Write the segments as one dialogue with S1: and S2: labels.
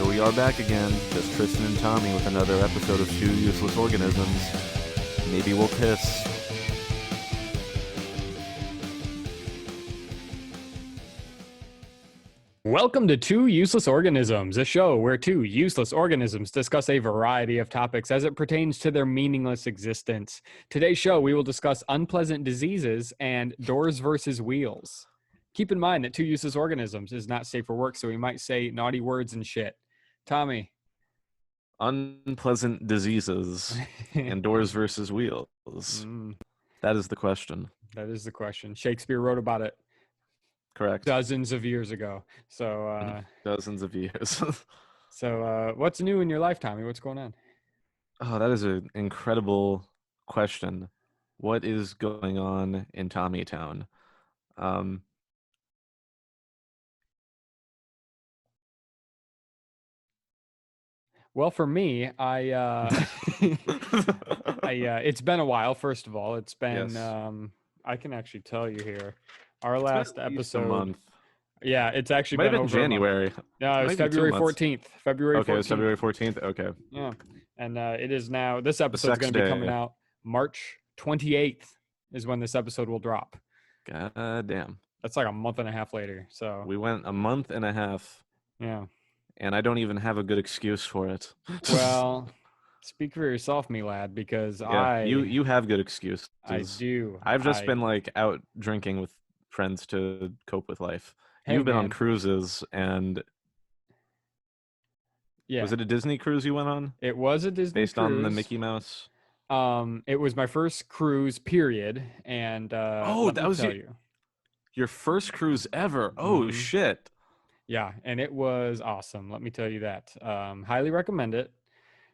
S1: Here we are back again, just Tristan and Tommy with another episode of Two Useless Organisms. Maybe we'll kiss.
S2: Welcome to Two Useless Organisms, a show where two useless organisms discuss a variety of topics as it pertains to their meaningless existence. Today's show, we will discuss unpleasant diseases and doors versus wheels. Keep in mind that Two Useless Organisms is not safe for work, so we might say naughty words and shit. Tommy.
S1: Unpleasant diseases and doors versus wheels. That is the question.
S2: That is the question. Shakespeare wrote about it.
S1: Correct.
S2: Dozens of years ago. So
S1: dozens of years.
S2: So what's new in your life, Tommy? What's going on?
S1: Oh, that is an incredible question. What is going on in Tommytown?
S2: Well, for me, it's been a while. First of all, it's been.
S1: Yes.
S2: I can actually tell you here. Our
S1: It's
S2: last
S1: been at least
S2: episode.
S1: a month.
S2: Yeah, it's actually
S1: Might
S2: been
S1: have
S2: over
S1: been January.
S2: No, it was
S1: Maybe 2
S2: February
S1: months.
S2: 14th. February 14th.
S1: Okay, it was February 14th. Okay.
S2: Yeah, and it is now. This episode's going
S1: sex
S2: to be
S1: day.
S2: coming out March 28th is when this episode will drop.
S1: God damn.
S2: That's like a month and a half later. So
S1: We went a month and a half,
S2: yeah.
S1: and I don't even have a good excuse for it.
S2: Well, speak for yourself, me lad, because
S1: yeah, you have good excuses.
S2: I do.
S1: I've just been like out drinking with friends to cope with life.
S2: Hey,
S1: You've been on
S2: man.
S1: cruises, and
S2: Yeah.
S1: was it a Disney cruise you went on?
S2: It was a Disney
S1: Based
S2: cruise.
S1: on the Mickey Mouse?
S2: It was my first cruise, period. And
S1: that was your first cruise ever. Oh
S2: Mhm.
S1: shit.
S2: Yeah, and it was awesome. Let me tell you that. Highly recommend it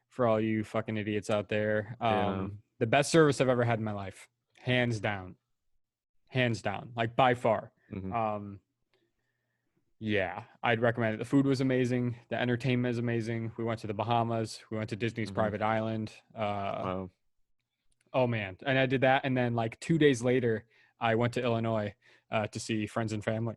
S2: for all you fucking idiots out there. The best service I've ever had in my life, hands down, like by far.
S1: Mhm.
S2: Yeah, I'd recommend it. The food was amazing. The entertainment is amazing. We went to the Bahamas. We went to Disney's
S1: Mhm.
S2: private island.
S1: Wow.
S2: Oh man, and I did that, and then like 2 days later, I went to Illinois to see friends and family.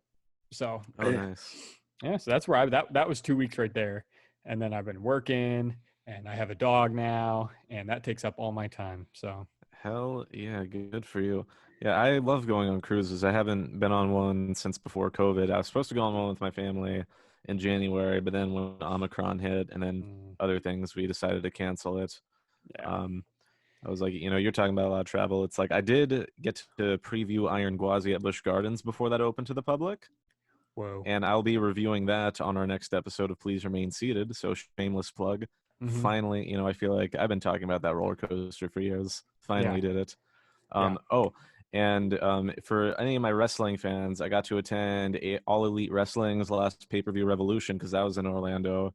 S2: So
S1: Oh, nice.
S2: yeah, so that's where that was 2 weeks right there, and then I've been working, and I have a dog now, and that takes up all my time. So
S1: Hell yeah, good for you. Yeah, I love going on cruises. I haven't been on one since before COVID. I was supposed to go on one with my family in January, but then when Omicron hit and then other things, we decided to cancel it.
S2: yeah,
S1: I was like, you're talking about a lot of travel. It's like I did get to preview Iron Gwazi at Busch Gardens before that opened to the public.
S2: whoa,
S1: And I'll be reviewing that on our next episode of Please Remain Seated. So shameless plug. Finally, I feel like I've been talking about that roller coaster for years. Finally did it. For any of my wrestling fans, I got to attend All Elite Wrestling's last pay-per-view Revolution because that was in Orlando.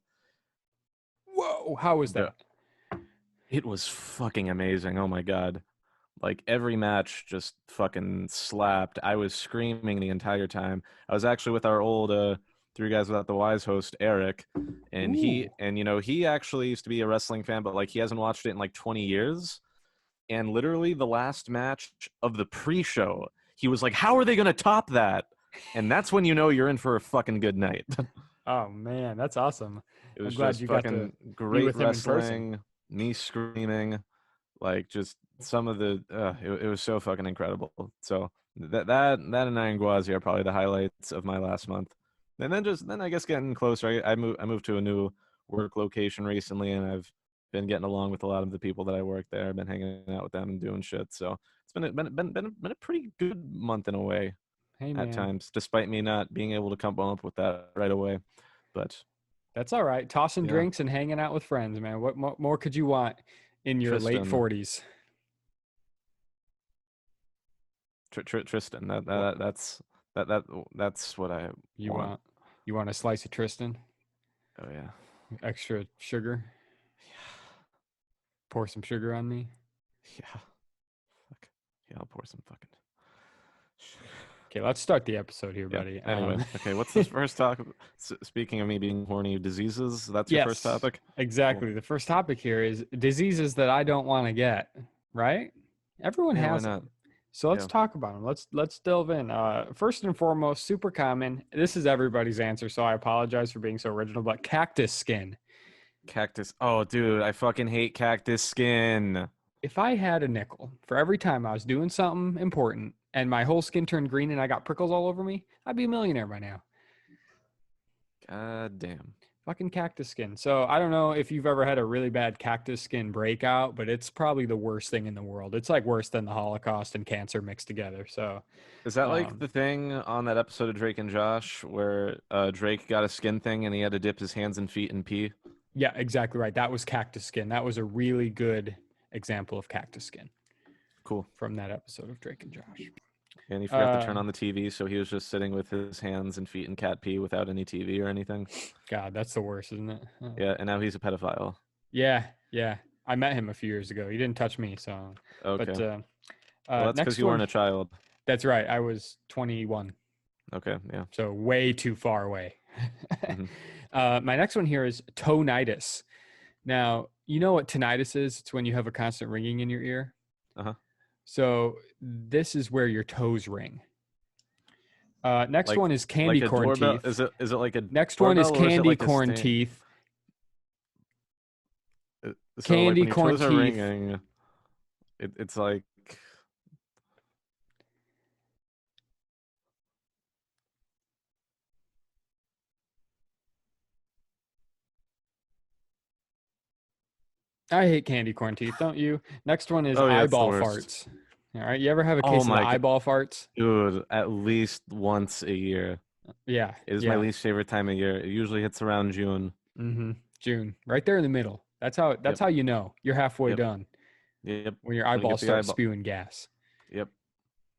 S2: Whoa, how was that?
S1: It was fucking amazing. Oh my God. Like every match just fucking slapped. I was screaming the entire time. I was actually with our old Three Guys Without the Wise host, Eric, and he actually used to be a wrestling fan, but like he hasn't watched it in like 20 years. And literally the last match of the pre-show, he was like, how are they going to top that? And that's when you're in for a fucking good night.
S2: Oh man, that's awesome.
S1: It was
S2: I'm glad
S1: just
S2: you got to
S1: fucking
S2: be
S1: great
S2: with him in person.
S1: wrestling, me screaming, like just some of the it was so fucking incredible. So that and Iron Gwazi are probably the highlights of my last month. And then I guess getting closer. I moved to a new work location recently, and I've been getting along with a lot of the people that I work there. I've been hanging out with them and doing shit. So it's been a pretty good month in a way.
S2: Hey
S1: at
S2: man,
S1: times, despite me not being able to come up with that right away. But
S2: that's all right. Tossing
S1: Yeah.
S2: drinks and hanging out with friends, man. What more could you want in your late
S1: Tristan.
S2: 40s?
S1: Tristan, that's what I want.
S2: You want a slice of Tristan?
S1: Oh yeah.
S2: Extra sugar? Pour some sugar on me?
S1: Yeah. Fuck. Yeah, I'll pour some fucking sugar.
S2: Okay, let's start the episode here,
S1: Yeah.
S2: buddy.
S1: Anyway, okay, what's this first topic? Speaking of me being horny, diseases, that's your first topic?
S2: Exactly.
S1: Cool.
S2: The first topic here is diseases that I don't want to get, right? Everyone
S1: Yeah,
S2: has
S1: why not?
S2: them. So let's
S1: Yeah.
S2: talk about them. Let's delve in. First and foremost, super common. This is everybody's answer, so I apologize for being so original. But cactus skin.
S1: Cactus. Oh, dude, I fucking hate cactus skin.
S2: If I had a nickel for every time I was doing something important and my whole skin turned green and I got prickles all over me, I'd be a millionaire by now.
S1: God damn.
S2: Fucking cactus skin. So I don't know if you've ever had a really bad cactus skin breakout, but it's probably the worst thing in the world. It's like worse than the Holocaust and cancer mixed together. So,
S1: Is that like
S2: um,
S1: the thing on that episode of Drake and Josh where Drake got a skin thing and he had to dip his hands and feet in pee?
S2: yeah, exactly right. That was cactus skin. That was a really good example of cactus skin
S1: Cool.
S2: from that episode of Drake and Josh.
S1: And he forgot to
S2: Uh,
S1: turn on the TV, so he was just sitting with his hands and feet in cat pee without any TV or anything.
S2: God, that's the worst, isn't it?
S1: Yeah, and now he's a pedophile.
S2: Yeah, yeah. I met him a few years ago. He didn't touch me, so. But
S1: Okay. Well, that's because
S2: next
S1: you weren't
S2: one.
S1: a child.
S2: That's right. I was 21,
S1: Okay, yeah.
S2: so way too far away.
S1: Hmm.
S2: My next one here is tonitis. Now, you know what tinnitus is? It's when you have a constant ringing in your ear.
S1: Uh-huh.
S2: So this is where your toes ring. Next
S1: Like
S2: one is candy
S1: like a
S2: corn
S1: doorbell?
S2: teeth.
S1: Is it like a
S2: Next one is
S1: doorbell or is it
S2: candy
S1: like a
S2: corn
S1: stand?
S2: teeth.
S1: So like
S2: Candy
S1: when your
S2: corn
S1: toes are
S2: teeth.
S1: ringing, it's like
S2: I hate candy corn teeth, don't you? Next one is
S1: oh yeah, it's the
S2: eyeball
S1: worst.
S2: farts. All right, you ever have a
S1: Oh
S2: case of the
S1: my god,
S2: eyeball farts?
S1: dude, at least once a year.
S2: Yeah,
S1: It is my
S2: yeah.
S1: least favorite time of year. It usually hits around June.
S2: Mm-hmm. June, right there in the middle. That's
S1: Yep,
S2: how you know you're halfway
S1: yep,
S2: done
S1: yep.
S2: when your
S1: When you get
S2: eyeballs
S1: the
S2: start
S1: eyeball.
S2: spewing gas.
S1: Yep.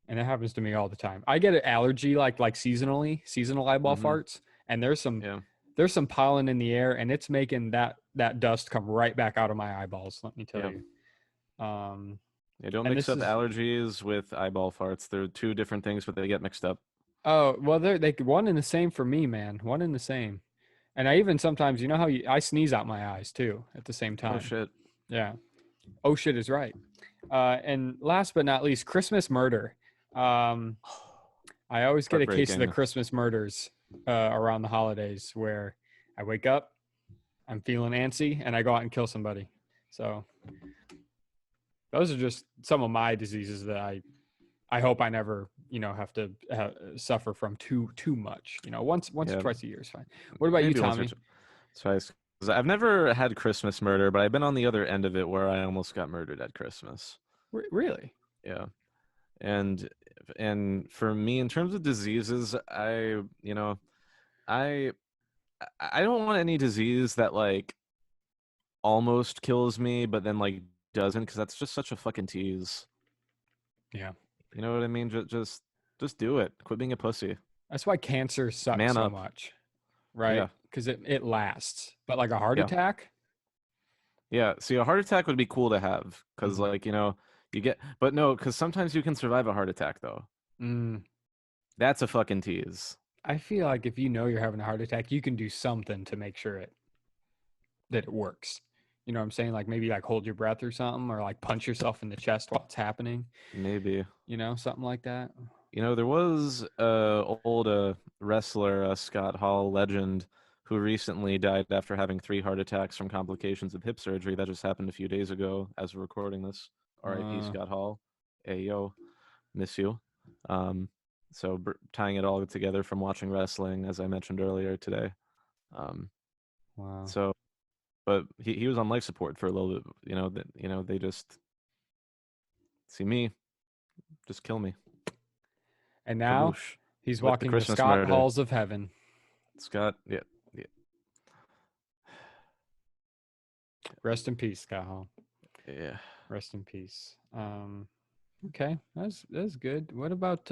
S2: And that happens to me all the time. I get an allergy like seasonal eyeball
S1: Mm-hmm.
S2: farts, and
S1: Yeah.
S2: there's some pollen in the air, and it's making that dust come right back out of my eyeballs. Let me tell
S1: Yeah.
S2: you. Um,
S1: Yeah, don't
S2: and
S1: mix
S2: this
S1: up
S2: is
S1: allergies with eyeball farts. They're two different things, but they get mixed up.
S2: oh well, they one and the same for me, man. One and the same. And I even sometimes, you know how I sneeze out my eyes too at the same
S1: Oh
S2: time.
S1: shit.
S2: Yeah. Oh shit is right. And last but not least, Christmas murder. Um, I always get a case of the
S1: Heartbreaking.
S2: Christmas murders around the holidays where I wake up, I'm feeling antsy, and I go out and kill somebody. So those are just some of my diseases that I hope I never have to suffer from too much. Once or
S1: Yeah,
S2: twice a year is fine. What about you,
S1: maybe once or
S2: Tommy?
S1: twice. 'Cause I've never had Christmas murder, but I've been on the other end of it where I almost got murdered at Christmas.
S2: Really?
S1: Yeah. And for me, in terms of diseases, I I don't want any disease that like almost kills me, but then like doesn't, because that's just such a fucking tease.
S2: Yeah.
S1: You know what I mean? Just do it. Quit being a pussy.
S2: That's why cancer sucks
S1: Man
S2: so
S1: up.
S2: much, right?
S1: Yeah.
S2: Because it lasts. But like a heart
S1: Yeah.
S2: attack,
S1: Yeah. See, a heart attack would be cool to have because,
S2: mm-hmm.
S1: like, you get, but no, because sometimes you can survive a heart attack, though.
S2: mm,
S1: That's a fucking tease.
S2: I feel like if you know you're having a heart attack, you can do something to make sure that it works. You know what I'm saying? Like maybe like hold your breath or something, or like punch yourself in the chest while it's happening.
S1: Maybe.
S2: Something like that.
S1: There was old wrestler, Scott Hall legend, who recently died after having 3 heart attacks from complications of hip surgery. That just happened a few days ago as we're recording this. R.I.P.
S2: Uh,
S1: Scott Hall. Ayo, miss you. Um, so tying it all together from watching wrestling, as I mentioned earlier today. Um,
S2: wow.
S1: so, but he was on life support for a little bit. They just see me, just kill me.
S2: And now
S1: Kaboosh.
S2: he's
S1: With the
S2: walking the
S1: Christmas
S2: Scott
S1: murder.
S2: halls of heaven.
S1: Scott, yeah, yeah,
S2: Rest in peace, Scott Hall.
S1: yeah.
S2: Rest in peace. Okay, that's good. What about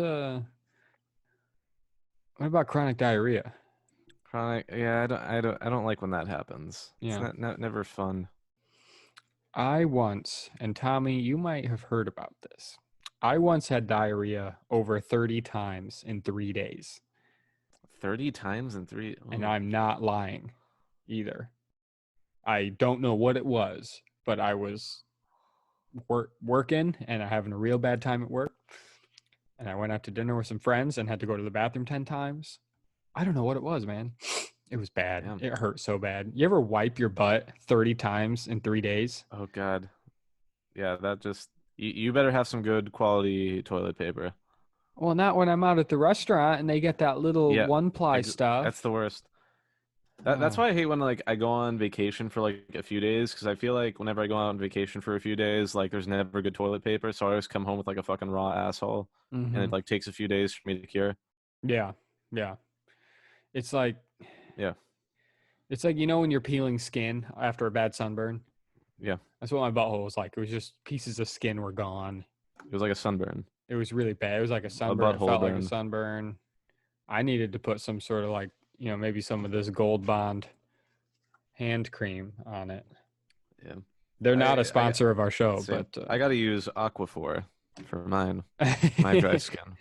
S2: chronic diarrhea?
S1: Chronic, yeah. I don't like when that happens. It's
S2: Yeah.
S1: never fun.
S2: I once, and Tommy, you might have heard about this. I once had diarrhea over 30 times in 3 days.
S1: 30 times in three.
S2: And
S1: Oh.
S2: I'm not lying either. I don't know what it was, but I was working and having a real bad time at work. and I went out to dinner with some friends and had to go to the bathroom 10 times. I don't know what it was, man. It was bad.
S1: Damn.
S2: It hurt so bad. You ever wipe your butt 30 times in 3 days?
S1: Oh God. Yeah, that just you better have some good quality toilet paper.
S2: Well, not when I'm out at the restaurant and they get that little
S1: Yeah,
S2: one ply
S1: that's
S2: stuff.
S1: the worst. That's
S2: Uh,
S1: why I hate when like I go on vacation for like a few days because I feel like whenever I go on vacation for a few days, like there's never good toilet paper, so I always come home with like a fucking raw asshole, and
S2: hmm
S1: it like takes a few days for me to cure.
S2: Yeah, yeah. It's like
S1: Yeah,
S2: when you're peeling skin after a bad sunburn.
S1: yeah.
S2: That's what my butthole was like. It was just pieces of skin were gone.
S1: It was like a sunburn,
S2: It was really bad. It was like a
S1: a
S2: sunburn. It
S1: butthole
S2: felt like a
S1: burn.
S2: sunburn. I needed to put some sort of like, maybe some of this Gold Bond hand cream on it.
S1: Yeah,
S2: They're not a
S1: I
S2: sponsor of our show,
S1: same.
S2: but
S1: I gotta use Aquaphor for mine, my dry skin.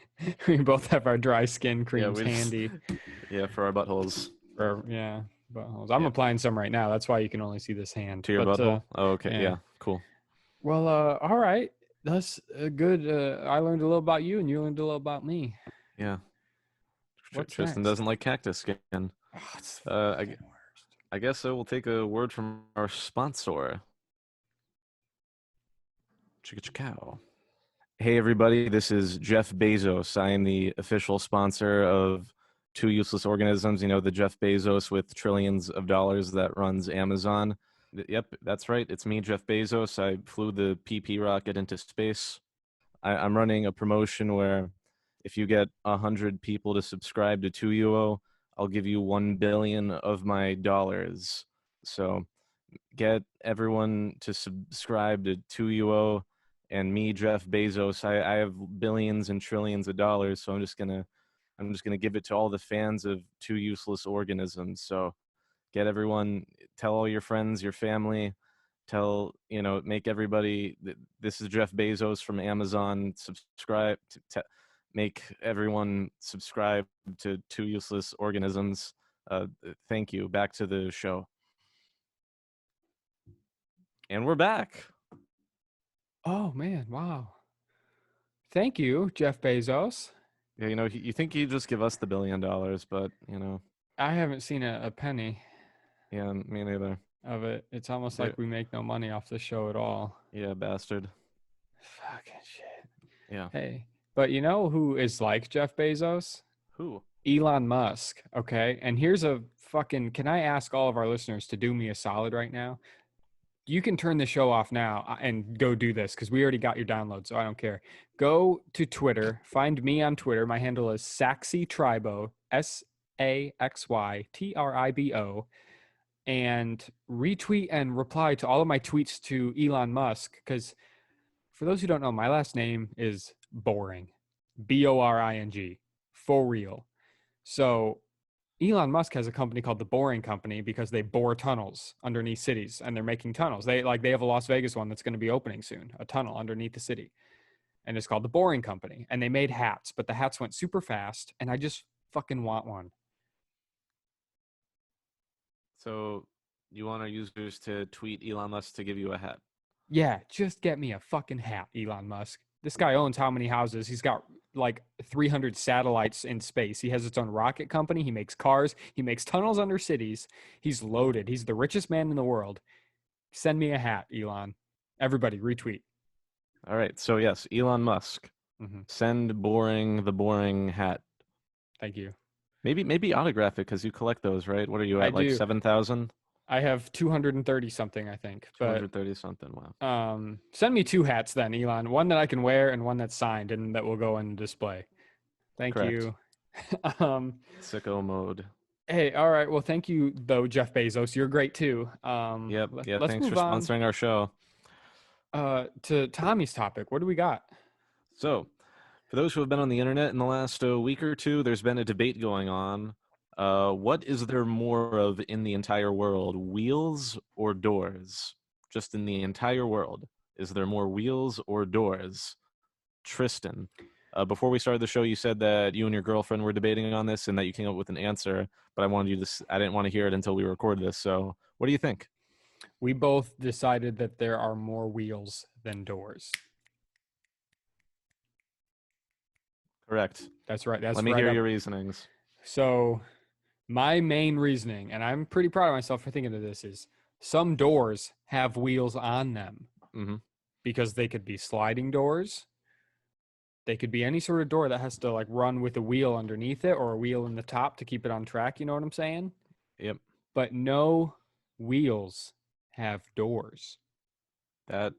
S2: we both have our dry skin
S1: Yeah,
S2: creams
S1: we just
S2: handy.
S1: yeah for our buttholes.
S2: For yeah, buttholes. I'm
S1: Yeah,
S2: applying some right now. That's why you can only see this hand.
S1: to your
S2: But
S1: butthole. Oh, okay,
S2: yeah.
S1: yeah, cool.
S2: Well, all right. That's good. I learned a little about you, and you learned a little about me.
S1: Yeah,
S2: What's
S1: Tristan
S2: next?
S1: doesn't like cactus skin.
S2: Oh, it's
S1: Uh, I,
S2: fucking worst.
S1: I guess I will take a word from our sponsor. Chicka chow. Hey everybody, this is Jeff Bezos. I am the official sponsor of Two Useless Organisms. You know, the Jeff Bezos with trillions of dollars that runs Amazon. Yep, that's right. It's me, Jeff Bezos. I flew the PP rocket into space. I'm running a promotion where if you get 100 people to subscribe to 2UO, I'll give you 1 billion of my dollars. So get everyone to subscribe to 2UO and me, Jeff Bezos. I have billions and trillions of dollars, so I'm just gonna give it to all the fans of Two Useless Organisms. So get everyone, tell all your friends, your family, make everybody. This is Jeff Bezos from Amazon. Subscribe make everyone subscribe to Two Useless Organisms. Thank you. Back to the show. And we're back.
S2: Oh man! Wow. Thank you, Jeff Bezos.
S1: Yeah, you think he'd just give us the $1 billion, but
S2: I haven't seen a penny
S1: yeah, me neither.
S2: of it. It's almost
S1: There,
S2: like we make no money off the show at all.
S1: yeah, bastard.
S2: Fucking shit.
S1: Yeah.
S2: Hey, but you know who is like Jeff Bezos?
S1: Who?
S2: Elon Musk. Okay. And here's a fucking, can I ask all of our listeners to do me a solid right now? You can turn the show off now and go do this because we already got your download, so I don't care. Go to Twitter, find me on Twitter. My handle is Saxy Tribo, SAXYTRIBO, and retweet and reply to all of my tweets to Elon Musk. Because for those who don't know, my last name is Boring, Boring, for real. So Elon Musk has a company called the Boring Company because they bore tunnels underneath cities and they're making tunnels. They have a Las Vegas one that's going to be opening soon, a tunnel underneath the city. And it's called the Boring Company. And they made hats, but the hats went super fast and I just fucking want one.
S1: So you want our users to tweet Elon Musk to give you a hat?
S2: Yeah, just get me a fucking hat, Elon Musk. This guy owns how many houses? He's got like 300 satellites in space. He has his own rocket company. He makes cars. He makes tunnels under cities. He's loaded. He's the richest man in the world. Send me a hat, Elon. Everybody, retweet.
S1: All right. So yes, Elon Musk.
S2: Mm-hmm.
S1: Send Boring the Boring hat.
S2: Thank you.
S1: Maybe autograph it because you collect those, right? What are you
S2: I
S1: at, like
S2: do.
S1: 7,000?
S2: I have 230 something, I think. But
S1: 230 something. Wow.
S2: send me two hats then, Elon. One that I can wear and one that's signed and that will go in display. Thank
S1: Correct.
S2: you. um,
S1: Sicko mode.
S2: hey, all right. Well, thank you though, Jeff Bezos. You're great too.
S1: Yep. Yeah.
S2: Let's
S1: Thanks for
S2: move on
S1: sponsoring our show.
S2: to Tommy's topic. What do we got?
S1: So, for those who have been on the internet in the last week or two, there's been a debate going on. What is there more of in the entire world, wheels or doors? Just in the entire world, is there more wheels or doors? Tristan, before we started the show, you said that you and your girlfriend were debating on this and that you came up with an answer, but I didn't want to hear it until we record this. So, what do you think?
S2: We both decided that there are more wheels than doors.
S1: Correct.
S2: That's right.
S1: Let
S2: That's
S1: me
S2: right
S1: hear
S2: up.
S1: your reasonings.
S2: So my main reasoning, and I'm pretty proud of myself for thinking of this, is some doors have wheels on them
S1: Hmm.
S2: because they could be sliding doors. They could be any sort of door that has to like run with a wheel underneath it or a wheel in the top to keep it on track. You know what I'm saying?
S1: Yep.
S2: But no wheels have doors.
S1: That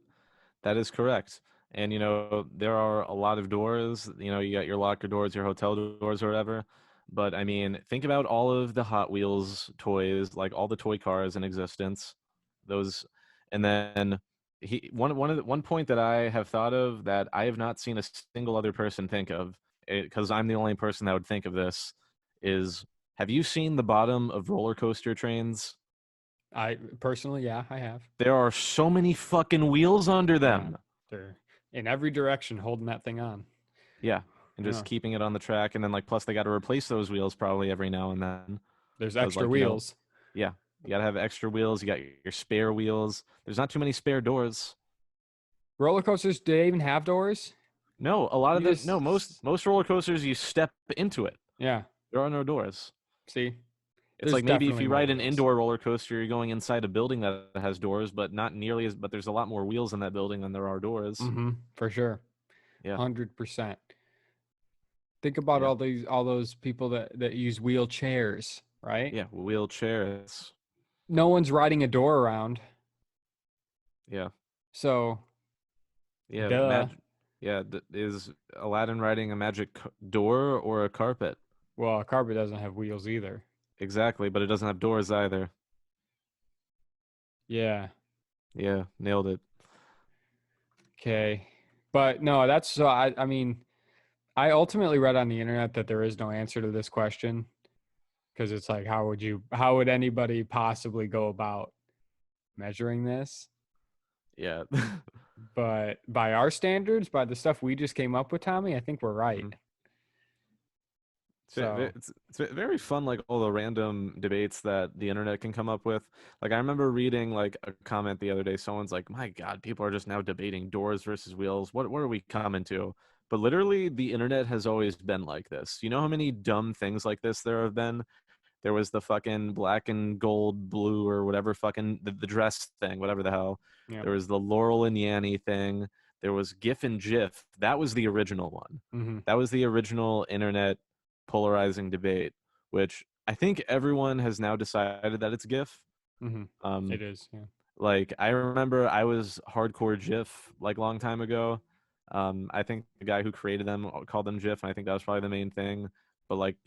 S1: that is correct. And there are a lot of doors. You got your locker doors, your hotel doors, or whatever. But I mean, think about all of the Hot Wheels toys, like all the toy cars in existence. Those, and then one point that I have thought of that I have not seen a single other person think of, because I'm the only person that would think of this, is have you seen the bottom of roller coaster trains?
S2: I personally, yeah, I have.
S1: There are so many fucking wheels under
S2: Yeah,
S1: them.
S2: they're in every direction holding that thing on.
S1: Yeah, and just
S2: Yeah,
S1: keeping it on the track, and then like plus they got to replace those wheels probably every now and then
S2: there's
S1: because
S2: extra
S1: like
S2: wheels.
S1: yeah, you got to have extra wheels. You got your spare wheels. There's not too many spare doors.
S2: Roller coasters, do they even have doors?
S1: No, a lot
S2: You
S1: of them. No,
S2: just,
S1: most roller coasters you step into it.
S2: yeah.
S1: There are no doors.
S2: See,
S1: It's
S2: there's
S1: like maybe if
S2: definitely
S1: you
S2: more
S1: ride an
S2: wheels.
S1: indoor roller coaster, you're going inside a building that has doors, but not nearly as. But there's a lot more wheels in that building than there are doors.
S2: Mm-hmm. For sure,
S1: Yeah,
S2: 100%. Think about
S1: yeah,
S2: all those people that use wheelchairs, right?
S1: yeah. Wheelchairs.
S2: No one's riding a door around,
S1: Yeah.
S2: so
S1: Yeah,
S2: duh.
S1: Yeah, is Aladdin riding a magic door or a carpet?
S2: Well, a carpet doesn't have wheels either.
S1: Exactly, but it doesn't have doors either.
S2: Yeah.
S1: Yeah, nailed it.
S2: Okay. But no, that's so I mean, I ultimately read on the internet that there is no answer to this question because it's like how would anybody possibly go about measuring this?
S1: Yeah.
S2: But by our standards, by the stuff we just came up with, Tommy, I think we're right.
S1: Mhm.
S2: So,
S1: It's very fun, like all the random debates that the internet can come up with. Like I remember reading like a comment the other day. Someone's like, "My God, people are just now debating doors versus wheels. What are we coming to?" But literally, the internet has always been like this. You know how many dumb things like this there have been? There was the fucking black and gold blue or whatever fucking the dress thing, whatever the hell.
S2: yeah.
S1: There was the Laurel and Yanny thing. There was GIF and JIF. That was the original one.
S2: Mm-hmm.
S1: That was the original internet polarizing debate, which I think everyone has now decided that it's GIF.
S2: Mm-hmm.
S1: Um,
S2: It is. Yeah.
S1: like I remember I was hardcore GIF like a long time ago. I think the guy who created them called them GIF, and I think that was probably the main thing. But like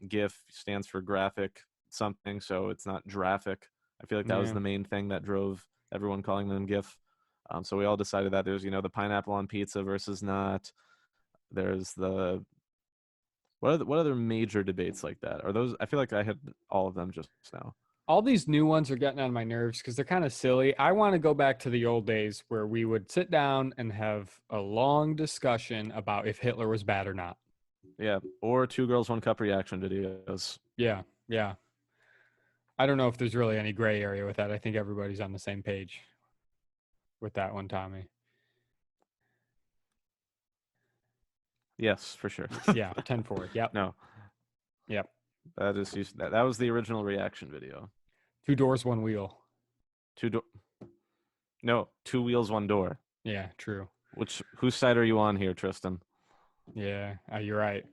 S1: GIF stands for graphic something, so it's not graphic. I feel like that was
S2: Yeah.
S1: the main thing that drove everyone calling them GIF. So we all decided that there's the pineapple on pizza versus not. There's the what other major debates like that are those? I feel like I had all of them just now.
S2: All these new ones are getting on my nerves because they're kind of silly. I want to go back to the old days where we would sit down and have a long discussion about if Hitler was bad or not.
S1: Yeah, or two girls, one cup reaction videos.
S2: Yeah. Yeah. I don't know if there's really any gray area with that. I think everybody's on the same page with that one, Tommy.
S1: Yes, for sure.
S2: Yeah. 10-4. Yep.
S1: No,
S2: Yep.
S1: that was the original reaction video.
S2: Two doors, one wheel.
S1: Two do- no, two wheels, one door.
S2: Yeah. True.
S1: Whose side are you on here, Tristan?
S2: Yeah. You're right.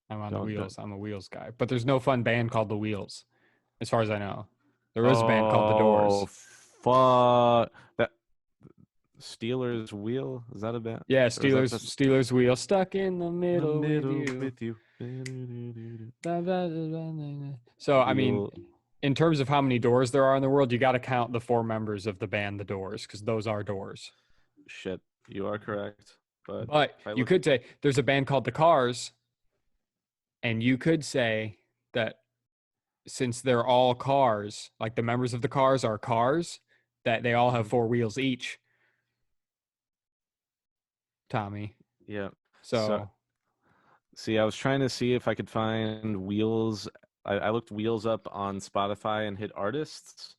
S2: I'm on the
S1: Don't.
S2: wheels. I'm a wheels guy. But there's no fun band called the Wheels, as far as I know. There is a band called the
S1: Oh,
S2: Doors.
S1: fuck. That Steelers wheel, is that a band?
S2: Yeah,
S1: Or is that
S2: Steelers
S1: just
S2: Steelers wheel stuck in the
S1: in the
S2: middle with
S1: middle
S2: you.
S1: with you?
S2: So I mean,
S1: Wheel.
S2: in terms of how many doors there are in the world, you got to count the four members of the band The Doors because those are doors.
S1: Shit, you are correct. But
S2: But
S1: if I
S2: you
S1: look,
S2: could say there's a band called The Cars, and you could say that since they're all cars, like the members of the cars are cars, that they all have
S1: Mhm.
S2: four wheels each, Tommy.
S1: Yeah. So
S2: So
S1: see, I was trying to see if I could find wheels. I looked wheels up on Spotify and hit artists,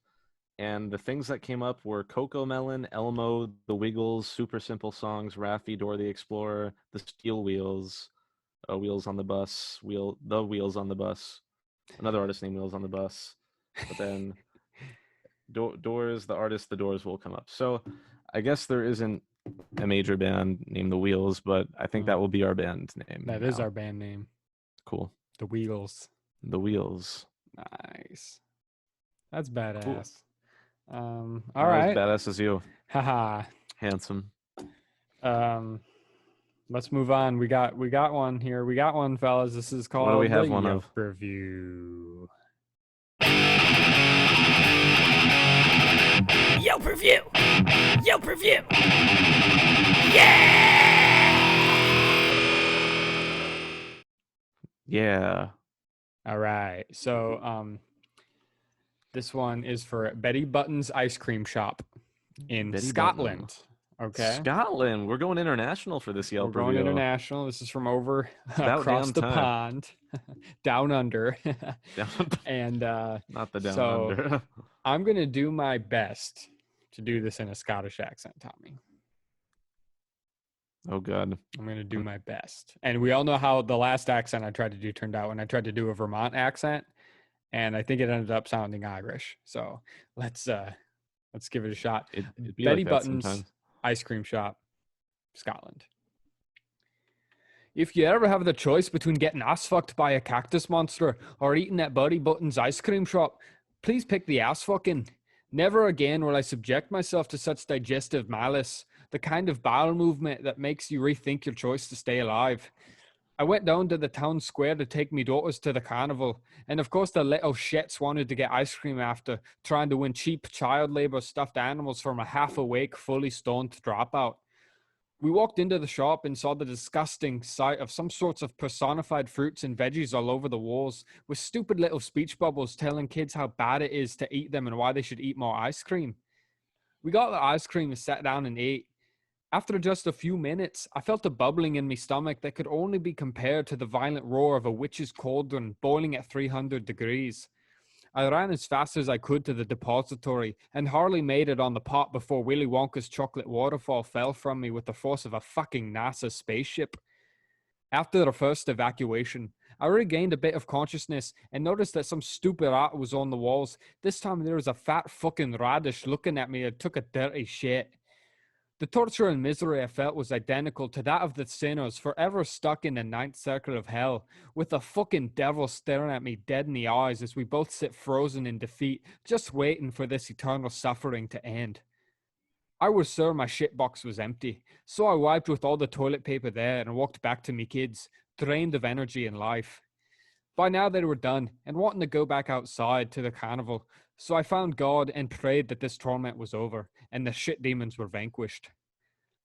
S1: and the things that came up were Coco Melon, Elmo, The Wiggles, Super Simple Songs, Raffi, Dora the Explorer, The Steel Wheels. Wheels on the Bus, the Wheels on the Bus. Another artist named Wheels on the Bus. But then Doors, the artist, the Doors will come up. So I guess there isn't a major band named the Wheels, but I think that will be our band name
S2: That is
S1: now.
S2: our band name.
S1: Cool.
S2: The Wheels.
S1: The Wheels.
S2: Nice. That's
S1: Cool.
S2: badass. All
S1: Not as
S2: right.
S1: badass as you.
S2: Haha.
S1: Handsome.
S2: Let's move on. We got one here. We got one, fellas. This is
S1: What do we
S2: called the
S1: have one
S2: Yelp
S1: of?
S2: review.
S3: Yelp review. Yelp review. Yeah.
S1: Yeah.
S2: All right. So this one is for Betty Button's Ice Cream Shop in
S1: Betty
S2: Scotland.
S1: Button.
S2: Okay.
S1: Scotland. We're going international for this
S2: We're
S1: Yelp
S2: going
S1: review.
S2: international. This is from over
S1: About
S2: across
S1: damn
S2: the
S1: time.
S2: pond, down under.
S1: Down,
S2: And
S1: not the down
S2: so
S1: under.
S2: I'm going to do my best to do this in a Scottish accent, Tommy.
S1: Oh, God.
S2: I'm going to do my best. And we all know how the last accent I tried to do turned out when I tried to do a Vermont accent. And I think it ended up sounding Irish. So let's give it a shot.
S1: It'd be
S2: Betty
S1: like that
S2: Button's
S1: sometimes.
S2: Ice Cream Shop, Scotland. If you ever have the choice between getting ass fucked by a cactus monster or eating at Betty Button's ice cream shop, please pick the ass fucking. Never again will I subject myself to such digestive malice, the kind of bowel movement that makes you rethink your choice to stay alive. I went down to the town square to take me daughters to the carnival, and of course the little shits wanted to get ice cream after, trying to win cheap child labor stuffed animals from a half-awake, fully stoned dropout. We walked into the shop and saw the disgusting sight of some sorts of personified fruits and veggies all over the walls, with stupid little speech bubbles telling kids how bad it is to eat them and why they should eat more ice cream. We got the ice cream and sat down and ate. After just a few minutes, I felt a bubbling in my stomach that could only be compared to the violent roar of a witch's cauldron boiling at 300 degrees. I ran as fast as I could to the depository and hardly made it on the pot before Willy Wonka's chocolate waterfall fell from me with the force of a fucking NASA spaceship. After the first evacuation, I regained a bit of consciousness and noticed that some stupid art was on the walls. This time there was a fat fucking radish looking at me and took a dirty shit. The torture and misery I felt was identical to that of the sinners forever stuck in the ninth circle of hell, with the fucking devil staring at me dead in the eyes as we both sit frozen in defeat, just waiting for this eternal suffering to end. I was sure my shitbox was empty, so I wiped with all the toilet paper there and walked back to me kids, drained of energy and life. By now they were done and wanting to go back outside to the carnival, so I found God and prayed that this torment was over and the shit demons were vanquished.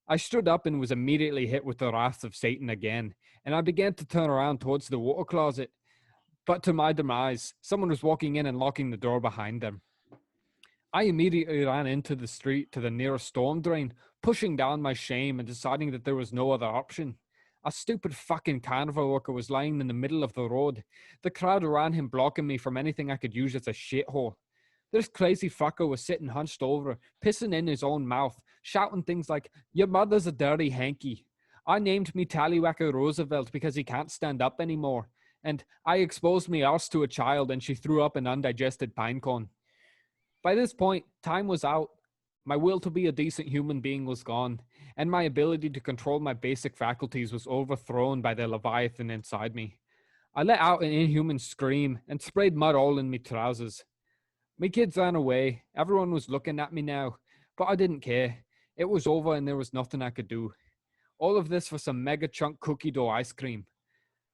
S2: I stood up and was immediately hit with the wrath of Satan again, and I began to turn around towards the water closet. But to my demise, someone was walking in and locking the door behind them. I immediately ran into the street to the nearest storm drain, pushing down my shame and deciding that there was no other option. A stupid fucking carnival worker was lying in the middle of the road. The crowd around him blocking me from anything I could use as a shithole. This crazy fucker was sitting hunched over, pissing in his own mouth, shouting things like, "Your mother's a dirty hanky." I named me Tallywacker Roosevelt because he can't stand up anymore. And I exposed me arse to a child and she threw up an undigested pine cone. By this point, time was out. My will to be a decent human being was gone, and my ability to control my basic faculties was overthrown by the Leviathan inside me. I let out an inhuman scream and sprayed mud all in me trousers. My kids ran away. Everyone was looking at me now, but I didn't care. It was over and there was nothing I could do. All of this for some mega chunk cookie dough ice cream.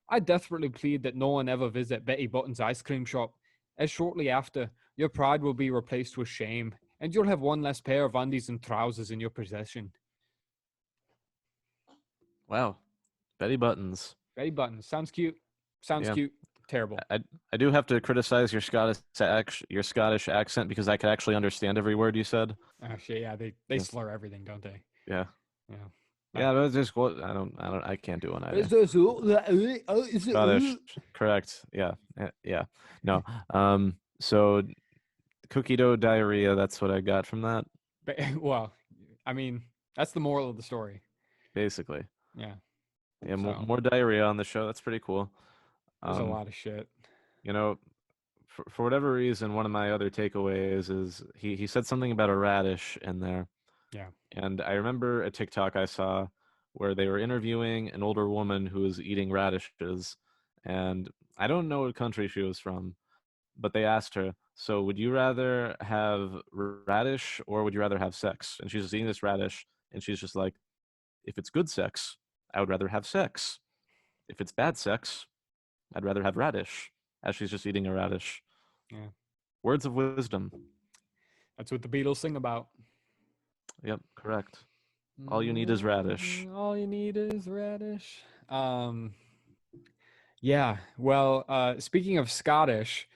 S2: I desperately plead that no one ever visit Betty Button's ice cream shop, as shortly after, your pride will be replaced with shame, and you'll have one less pair of undies and trousers in your possession.
S1: Wow. Betty Buttons.
S2: Betty Button. Sounds cute. Sounds
S1: Yeah.
S2: cute. Terrible.
S1: I do have to criticize your Scottish accent because I could actually understand every word you said.
S2: Actually, yeah, they
S1: Yeah.
S2: slur everything, don't they?
S1: Yeah.
S2: Yeah.
S1: Yeah, but it's just what I can't do one either.
S2: Scottish.
S1: Scottish, correct. Yeah. Yeah. No. So cookie dough diarrhea, that's what I got from that,
S2: Well, I mean, that's the moral of the story.
S1: basically.
S2: Yeah.
S1: Yeah,
S2: So
S1: more diarrhea on the show. That's pretty cool.
S2: there's a lot of shit.
S1: You know, for whatever reason, one of my other takeaways is he said something about a radish in there.
S2: Yeah.
S1: And I remember a TikTok I saw where they were interviewing an older woman who was eating radishes. And I don't know what country she was from, but they asked her, so would you rather have radish or would you rather have sex? And she's just eating this radish. And she's just like, if it's good sex, I would rather have sex. If it's bad sex, I'd rather have radish, as she's just eating a radish.
S2: Yeah.
S1: Words of wisdom.
S2: That's what the Beatles sing about.
S1: Yep, correct. All you need is radish.
S2: All you need is radish. Yeah. Well, speaking of Scottish,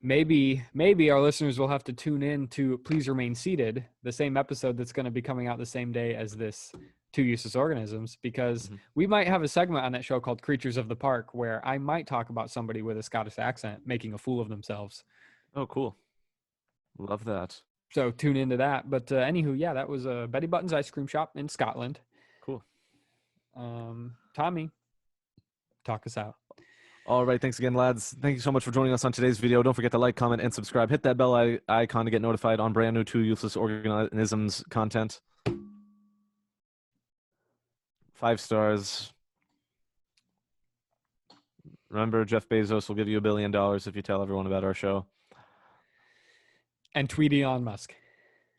S2: maybe our listeners will have to tune in to Please Remain Seated, the same episode that's going to be coming out the same day as this Two Useless Organisms, because we might have a segment on that show called Creatures of the Park where I might talk about somebody with a Scottish accent making a fool of themselves.
S1: Oh, cool. Love that.
S2: So tune into that. But anywho, yeah, that was Betty Button's Ice Cream Shop in Scotland.
S1: Cool.
S2: Tommy, talk us out.
S1: All right, thanks again, lads. Thank you so much for joining us on today's video. Don't forget to like, comment, and subscribe. Hit that bell icon to get notified on brand new Two Useless Organisms content. 5 stars. Remember, Jeff Bezos will give you $1 billion if you tell everyone about our show.
S2: And tweet Elon Musk.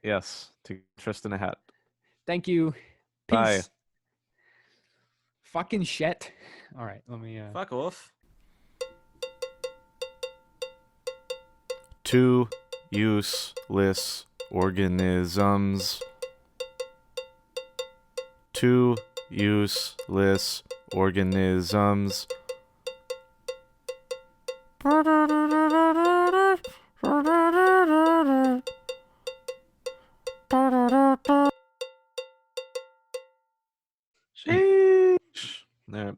S1: Yes, to Tristan a hat.
S2: Thank you. Peace.
S1: Bye.
S2: Fucking shit. All right, let me...
S1: Fuck off. Two useless organisms. Two useless organisms. Sheesh. There.